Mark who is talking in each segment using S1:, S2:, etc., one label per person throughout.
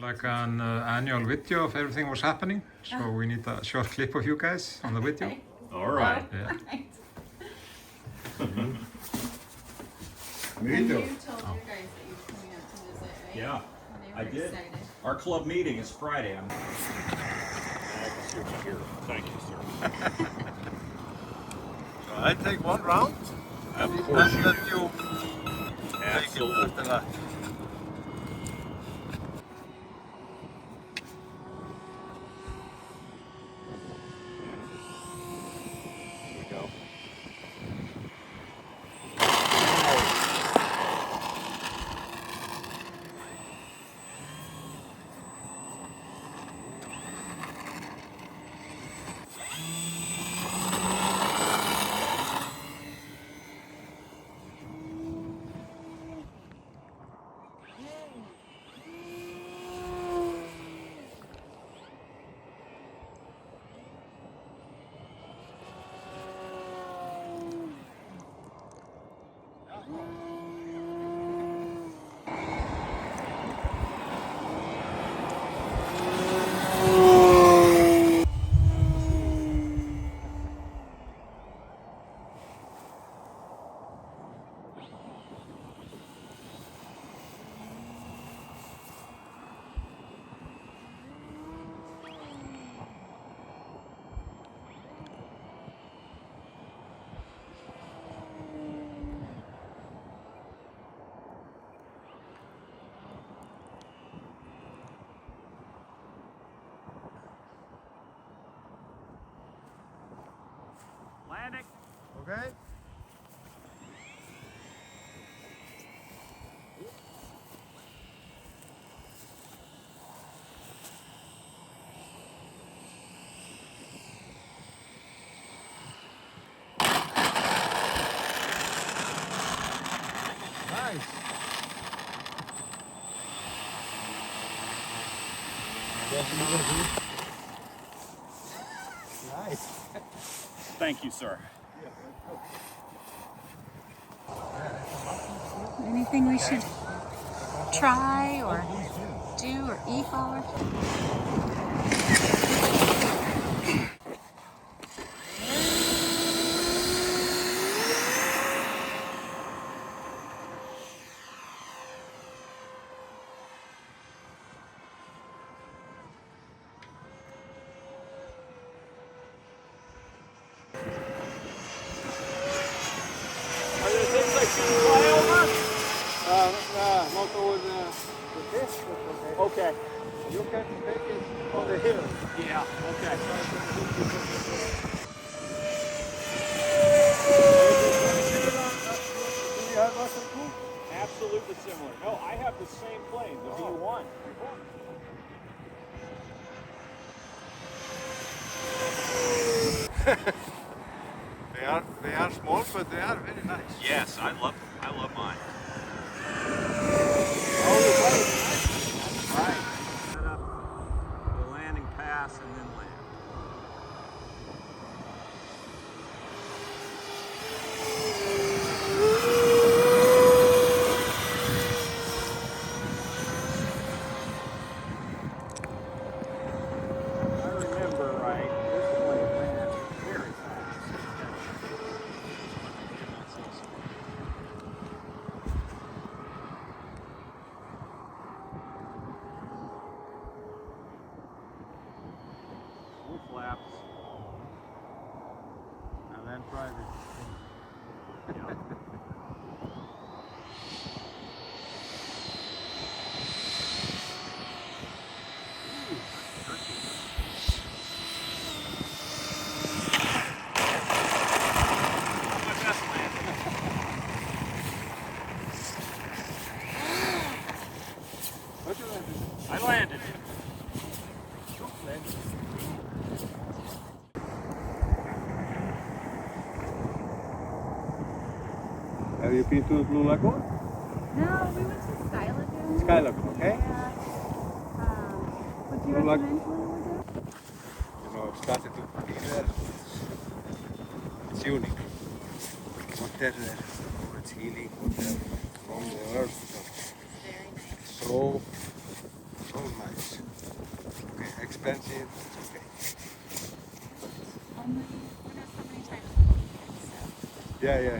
S1: like an annual video of everything was happening. So we need a short clip of you guys on the video.
S2: Okay.
S3: All right.
S1: Yeah.
S2: Right.
S3: Me
S2: And
S3: too.
S2: you told your guys that you were coming out to visit, right?
S3: Yeah,
S2: And they
S3: I
S2: were
S3: did.
S2: excited.
S3: Our club meeting is Friday. Thank you, sir.
S4: I take one round.
S3: Of
S4: And
S3: course you
S4: then
S3: do.
S4: you take it
S3: Absolutely.
S4: after that.
S3: Here we go. Landing.
S4: Okay? Nice. Nice.
S3: Thank you, sir.
S2: Anything we should try or do or eat while we're
S3: Are there things I should fly over?
S4: Not over the fish, but okay.
S3: Okay.
S4: You can take it on the hill.
S3: Yeah. Okay.
S4: Do you have Russian too?
S3: Absolutely similar. No, I have the same plane, the V1.
S4: They are small, but they are very nice.
S3: Yes, I love mine. Right. Set up the landing pass and then land. If I remember right, this plane ran very fast. Full flaps.
S4: And then try this.
S3: Yeah. Not my best landing.
S4: What you want to do?
S3: I landed.
S4: Have you been to the Blue Lagoon?
S2: No, we went to Sky Lagoon.
S4: Sky Lagoon, okay?
S2: Yeah. Would you
S4: Blue Lagoon.
S2: recommend Blue Lagoon?
S4: You know, I've started to be there. It's unique. Water there, it's healing water from the earth.
S2: Very nice.
S4: So, so nice. Okay, expensive, it's okay.
S2: Only, so many times.
S4: Yeah, yeah.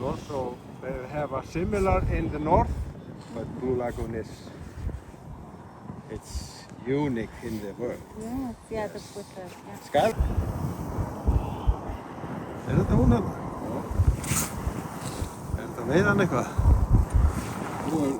S4: Also, they have a similar in the north, but Blue Lagoon is, it's unique in the world.
S2: Yes, yeah, that's with the, yeah.
S4: Sky. Þetta hún hérna? Já. Þetta veiðan eitthvað? Nú er